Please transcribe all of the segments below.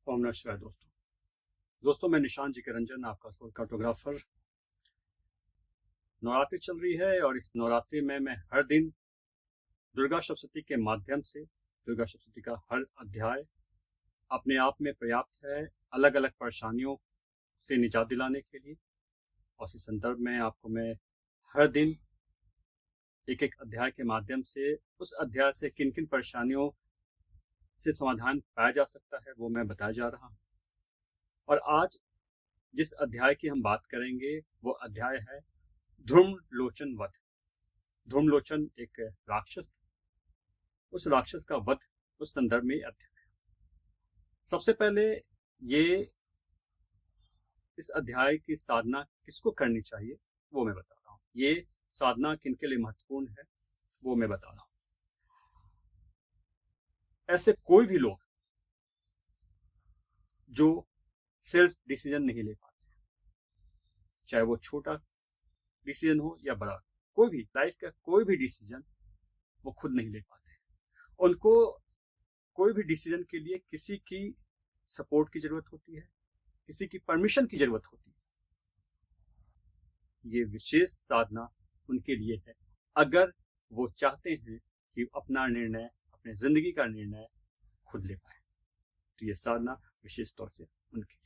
ओम नमः शिवाय। दोस्तों मैं निशान जी के रंजन, आपका सोल कार्टोग्राफर। नवरात्रि चल रही है और इस नवरात्रि में मैं हर दिन दुर्गा सप्तशती के माध्यम से दुर्गा सप्तशती का हर अध्याय अपने आप में पर्याप्त है अलग अलग परेशानियों से निजात दिलाने के लिए। और इस संदर्भ में आपको मैं हर दिन एक एक अध्याय के माध्यम से उस अध्याय से किन किन परेशानियों से समाधान पाया जा सकता है वो मैं बताया जा रहा हूँ। और आज जिस अध्याय की हम बात करेंगे वो अध्याय है ध्रुमलोचन वध। ध्रुमलोचन एक राक्षस था, उस राक्षस का वध उस संदर्भ में अध्याय है। सबसे पहले ये इस अध्याय की साधना किसको करनी चाहिए वो मैं बता रहा हूँ। ये साधना किनके लिए महत्वपूर्ण है वो मैं बता रहा हूँ। ऐसे कोई भी लोग जो सेल्फ डिसीजन नहीं ले पाते, चाहे वो छोटा डिसीजन हो या बड़ा, कोई भी लाइफ का कोई भी डिसीजन वो खुद नहीं ले पाते। उनको कोई भी डिसीजन के लिए किसी की सपोर्ट की जरूरत होती है, किसी की परमिशन की जरूरत होती है। ये विशेष साधना उनके लिए है अगर वो चाहते हैं कि अपना निर्णय, अपने जिंदगी का निर्णय खुद ले पाए। तो ये साधना विशेष तौर से उनके लिए।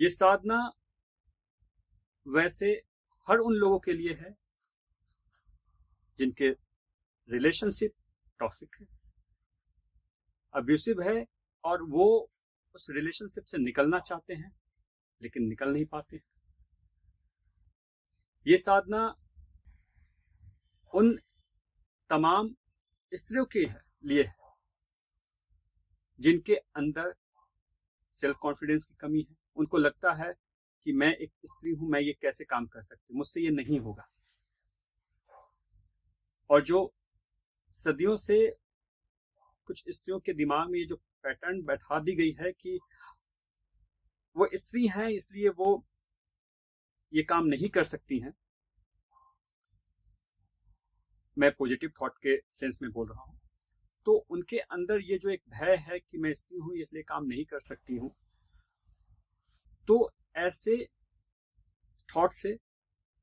ये साधना वैसे हर उन लोगों के लिए है जिनके रिलेशनशिप टॉक्सिक है, अब्यूसिव है और वो उस रिलेशनशिप से निकलना चाहते हैं लेकिन निकल नहीं पाते। ये साधना उन तमाम स्त्रियों के लिए है जिनके अंदर सेल्फ कॉन्फिडेंस की कमी है। उनको लगता है कि मैं एक स्त्री हूं, मैं ये कैसे काम कर सकती हूँ, मुझसे ये नहीं होगा। और जो सदियों से कुछ स्त्रियों के दिमाग में ये जो पैटर्न बैठा दी गई है कि वो स्त्री हैं इसलिए वो ये काम नहीं कर सकती हैं। मैं पॉजिटिव थॉट के सेंस में बोल रहा हूँ। तो उनके अंदर ये जो एक भय है कि मैं स्त्री हूं इसलिए काम नहीं कर सकती हूँ, तो ऐसे थॉट से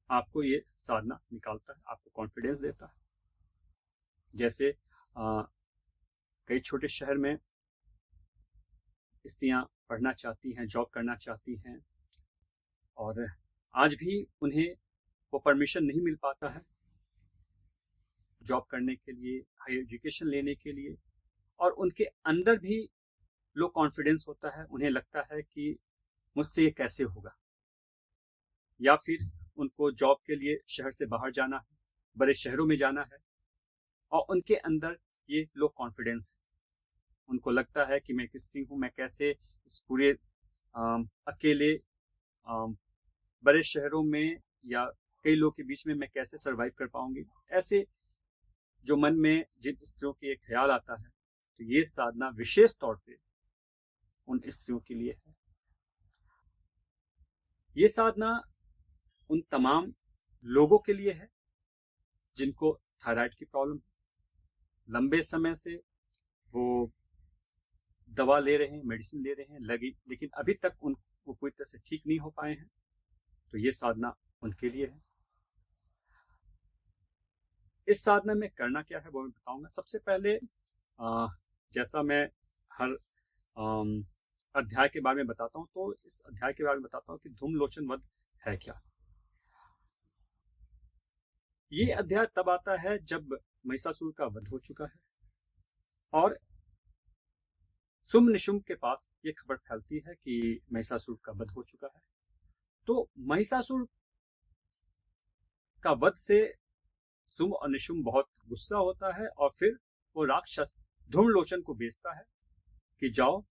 आपको ये साधना निकालता है, आपको कॉन्फिडेंस देता है। जैसे कई छोटे शहर में स्त्रियां पढ़ना चाहती हैं, जॉब करना चाहती हैं और आज भी उन्हें वो परमिशन नहीं मिल पाता है जॉब करने के लिए, हायर एजुकेशन लेने के लिए। और उनके अंदर भी लो कॉन्फिडेंस होता है, उन्हें लगता है कि मुझसे ये कैसे होगा। या फिर उनको जॉब के लिए शहर से बाहर जाना है, बड़े शहरों में जाना है और उनके अंदर ये लो कॉन्फिडेंस है। उनको लगता है कि मैं किस स्त्री हूँ, मैं कैसे इस पूरे अकेले बड़े शहरों में या कई लोगों के बीच में मैं कैसे सरवाइव कर पाऊंगी। ऐसे जो मन में जिन स्त्रियों के एक ख्याल आता है, तो ये साधना विशेष तौर पे उन स्त्रियों के लिए है। ये साधना उन तमाम लोगों के लिए है जिनको थायराइड की प्रॉब्लम है, लंबे समय से वो दवा ले रहे हैं, मेडिसिन ले रहे हैं लगी, लेकिन अभी तक वो पूरी तरह से ठीक नहीं हो पाए हैं। तो ये साधना उनके लिए है। इस साधना में करना क्या है वो मैं बताऊंगा। सबसे पहले जैसा मैं हर अध्याय के बारे में बताता हूँ, तो इस अध्याय के बारे में बताता हूँ कि ध्रुमलोचन वध है क्या। ये अध्याय तब आता है जब महिषासुर का वध हो चुका है और शुंभ निशुंभ के पास ये खबर फैलती है कि महिषासुर का वध हो चुका है। तो महिषासुर का वध से शुंभ और निशुंभ बहुत गुस्सा होता है और फिर वो राक्षस ध्रुमलोचन को भेजता है कि जाओ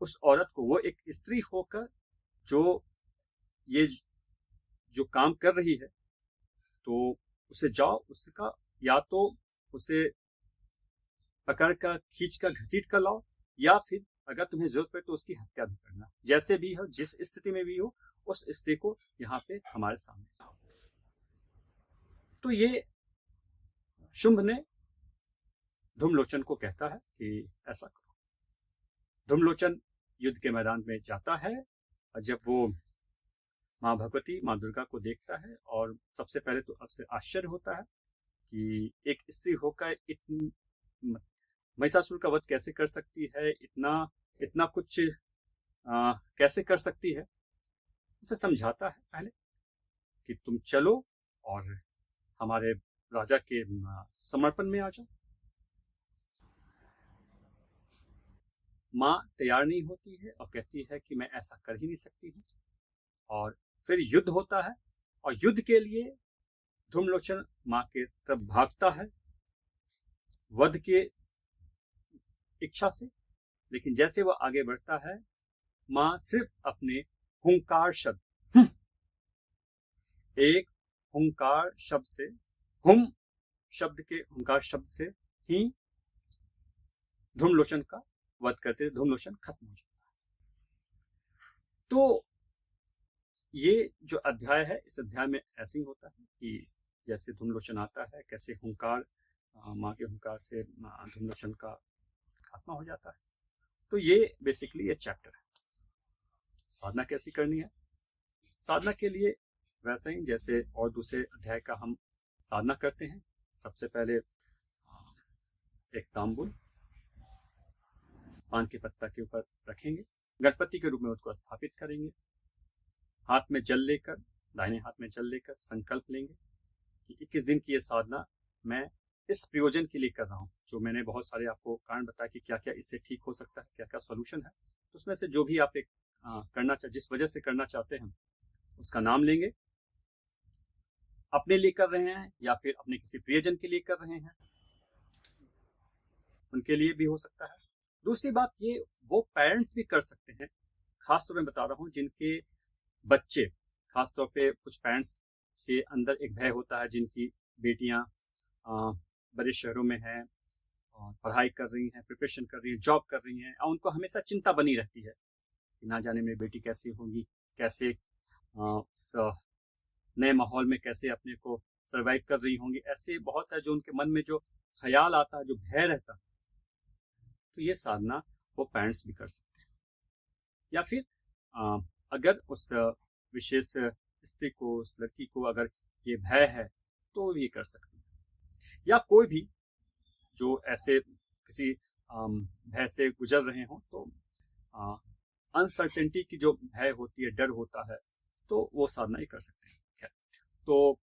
उस औरत को, वो एक स्त्री होकर जो ये जो काम कर रही है, तो उसे जाओ, उसका या तो उसे पकड़ कर, खींच कर, घसीट कर लाओ, या फिर अगर तुम्हें जरूरत पड़े तो उसकी हत्या भी करना। जैसे भी हो, जिस स्थिति में भी हो, उस स्त्री को यहाँ पे हमारे सामने लाओ। तो ये शुंभ ने ध्रुमलोचन को कहता है कि ऐसा करो। धूम्रलोचन युद्ध के मैदान में जाता है और जब वो माँ भगवती माँ दुर्गा को देखता है और सबसे पहले तो उससे आश्चर्य होता है कि एक स्त्री होकर इतनी महिषासुर का वध कैसे कर सकती है, इतना इतना कुछ कैसे कर सकती है। उसे समझाता है पहले कि तुम चलो और हमारे राजा के समर्पण में आ जाओ। माँ तैयार नहीं होती है और कहती है कि मैं ऐसा कर ही नहीं सकती हूँ। और फिर युद्ध होता है और युद्ध के लिए धूम्रलोचन माँ के तरफ भागता है वध के इच्छा से, लेकिन जैसे वह आगे बढ़ता है माँ सिर्फ अपने हुंकार शब्द, एक हुंकार शब्द से, हुम शब्द के हुंकार शब्द से ही धूम्रलोचन का वध करते, धूम्रलोचन खत्म हो जाता है। तो ये जो अध्याय है, इस अध्याय में ऐसे ही होता है कि जैसे धूम्रलोचन आता है, कैसे हुंकार, माँ के हुंकार से धूम्रलोचन का खात्मा हो जाता है। तो ये बेसिकली ये चैप्टर है। साधना कैसी करनी है? साधना के लिए वैसे ही जैसे और दूसरे अध्याय का हम साधना करते हैं। सबसे पहले एक तांबुल पान के पत्ता के ऊपर रखेंगे, गणपति के रूप में उसको स्थापित करेंगे, हाथ में जल लेकर, दाहिने हाथ में जल लेकर संकल्प लेंगे कि 21 दिन की ये साधना मैं इस प्रयोजन के लिए कर रहा हूँ। जो मैंने बहुत सारे आपको कारण बताया कि क्या क्या इससे ठीक हो सकता है, क्या क्या सॉल्यूशन है, तो उसमें से जो भी आप एक करना चाहे, जिस वजह से करना चाहते हैं उसका नाम लेंगे। अपने लिए कर रहे हैं या फिर अपने किसी प्रियजन के लिए कर रहे हैं, उनके लिए भी हो सकता है। दूसरी बात ये, वो पेरेंट्स भी कर सकते हैं। खासतौर में बता रहा हूँ जिनके बच्चे, खासतौर पे कुछ पेरेंट्स के अंदर एक भय होता है, जिनकी बेटियां बड़े शहरों में हैं और पढ़ाई कर रही हैं, प्रिपरेशन कर रही हैं, जॉब कर रही हैं, और उनको हमेशा चिंता बनी रहती है कि ना जाने मेरी बेटी कैसी होगी, कैसे नए माहौल में कैसे अपने को सर्वाइव कर रही होंगी। ऐसे बहुत सारे जो उनके मन में जो ख्याल आता है, जो भय रहता है, तो ये साधना वो पेरेंट्स भी कर सकते हैं। या फिर अगर उस विशेष स्त्री को, उस लड़की को अगर ये भय है तो ये कर सकते हैं। या कोई भी जो ऐसे किसी भय से गुजर रहे हों, तो अनसर्टेनिटी की जो भय होती है, डर होता है, तो वो साधना ही कर सकते हैं। तो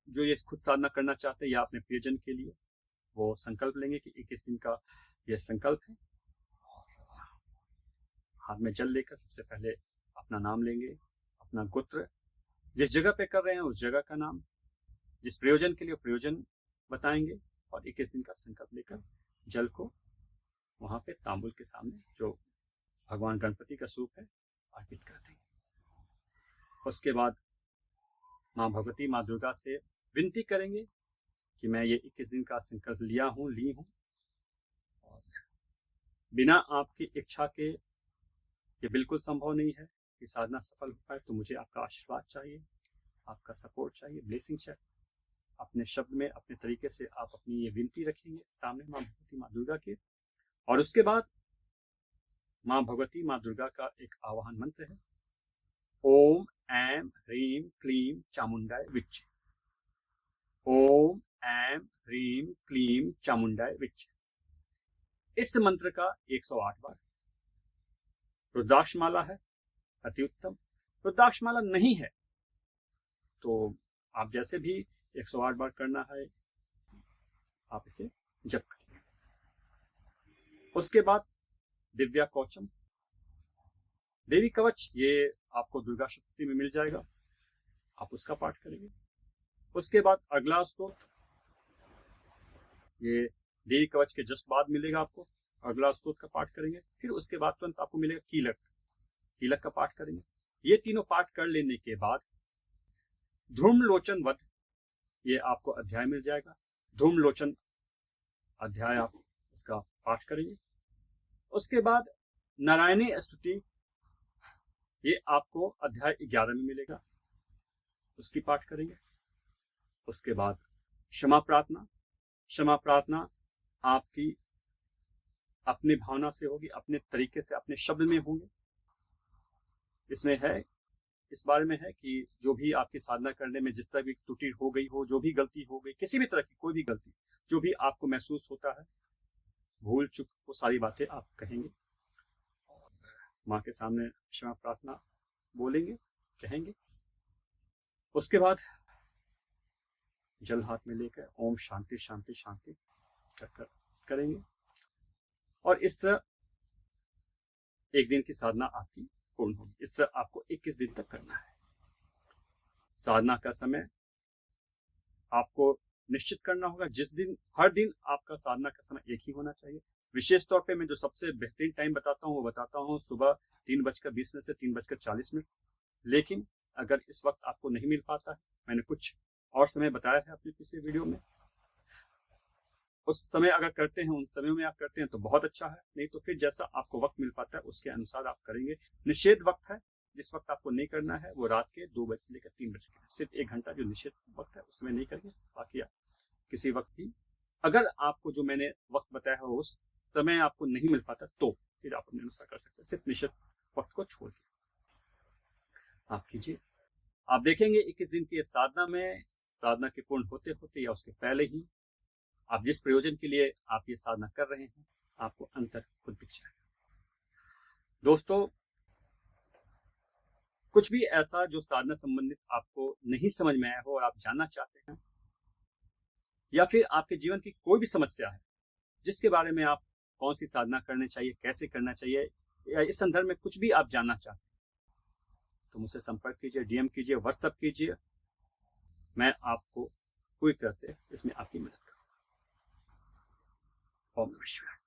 जो ये खुद साधना करना चाहते हैं या अपने प्रियजन के लिए, वो संकल्प लेंगे कि 21 दिन का ये संकल्प है। हाथ में जल लेकर सबसे पहले अपना नाम लेंगे, अपना गोत्र, जिस जगह पे कर रहे हैं उस जगह का नाम, जिस प्रयोजन के लिए प्रयोजन बताएंगे, और 21 दिन का संकल्प लेकर जल को वहां पे तांबुल के सामने, जो भगवान गणपति का स्वरूप है, अर्पित कर देंगे। उसके बाद माँ भगवती, माँ दुर्गा से विनती करेंगे कि मैं ये 21 दिन का संकल्प ली हूँ, और बिना आपकी इच्छा के ये बिल्कुल संभव नहीं है कि साधना सफल हो पाए। तो मुझे आपका आशीर्वाद चाहिए, आपका सपोर्ट चाहिए, ब्लेसिंग चाहिए। अपने शब्द में, अपने तरीके से आप अपनी ये विनती रखेंगे सामने माँ भगवती, माँ दुर्गा के। और उसके बाद माँ भगवती, माँ दुर्गा का एक आवाहन मंत्र है, ओम ऐम ह्रीम क्लीम चामुंडाय विच्चे। ओम ऐम ह्रीम क्लीम चामुंडाय विच्चे। इस मंत्र का 108 बार। रुद्राक्षमाला है, अति उत्तम। रुद्राक्षमाला नहीं है तो आप जैसे भी 108 बार करना है, आप इसे जप करें। उसके बाद दिव्या कवचम, देवी कवच, ये आपको दुर्गा सप्तमी में मिल जाएगा, आप उसका पाठ करेंगे। उसके बाद अगला स्तोत्र, ये देवी कवच के जस्ट बाद मिलेगा आपको, अगला स्तोत्र का पाठ करेंगे। फिर उसके बाद तुरंत आपको मिलेगा कीलक, कीलक का पाठ करेंगे। ये तीनों पाठ कर लेने के बाद धूम्रलोचन वध, ये आपको अध्याय मिल जाएगा। धूम्रलोचन अध्याय आप इसका पाठ करेंगे। उसके बाद नारायणी स्तुति, ये आपको अध्याय 11 में मिलेगा, उसकी पाठ करेंगे। उसके बाद क्षमा प्रार्थना, क्षमा प्रार्थना आपकी अपनी भावना से होगी, अपने तरीके से, अपने शब्द में होंगे। इसमें है, इस बारे में है कि जो भी आपकी साधना करने में जिस तरह की त्रुटि हो गई हो, जो भी गलती हो गई, किसी भी तरह की कोई भी गलती जो भी आपको महसूस होता है, भूल चुक, वो सारी बातें आप कहेंगे और माँ के सामने क्षमा प्रार्थना बोलेंगे, कहेंगे। उसके बाद जल हाथ में लेकर ओम शांति शांति शांति करेंगे और इस तरह एक दिन की साधना आपकी पूर्ण होगी। इस तरह आपको 21 दिन तक करना है। साधना का समय आपको निश्चित करना होगा। जिस दिन, हर दिन आपका साधना का समय एक ही होना चाहिए। विशेष तौर पे मैं जो सबसे बेहतरीन टाइम बताता हूँ वो बताता हूँ सुबह 3:20 से 3:40। लेकिन अगर इस वक्त आपको नहीं मिल पाता है, मैंने कुछ और समय बताया है अपने पिछले वीडियो में, उस समय अगर करते हैं, उन समयों में आप करते हैं तो बहुत अच्छा है। नहीं तो फिर जैसा आपको वक्त मिल पाता है उसके अनुसार आप करेंगे। निषेध वक्त है, जिस वक्त आपको नहीं करना है वो रात के 2 बजे से लेकर 3 बजे के, सिर्फ 1 घंटा जो निषेध वक्त है उसमें नहीं करेंगे। बाकी आप किसी वक्त भी, अगर आपको जो मैंने वक्त बताया है उस समय आपको नहीं मिल पाता तो फिर आप अपने अनुसार कर सकते हैं, सिर्फ निषेध वक्त को छोड़ के आप कीजिए। आप देखेंगे 21 दिन की साधना में, साधना के पूर्ण होते होते या उसके पहले ही, आप जिस प्रयोजन के लिए आप ये साधना कर रहे हैं आपको अंतर खुद दिख जाएगा। दोस्तों, कुछ भी ऐसा जो साधना संबंधित आपको नहीं समझ में आया हो और आप जानना चाहते हैं, या फिर आपके जीवन की कोई भी समस्या है जिसके बारे में आप कौन सी साधना करनी चाहिए, कैसे करना चाहिए, या इस संदर्भ में कुछ भी आप जानना चाहते हैं तो मुझसे संपर्क कीजिए, डीएम कीजिए, व्हाट्सएप कीजिए। मैं आपको पूरी तरह से इसमें आपकी मदद करूंगा। ओम नमः शिवाय।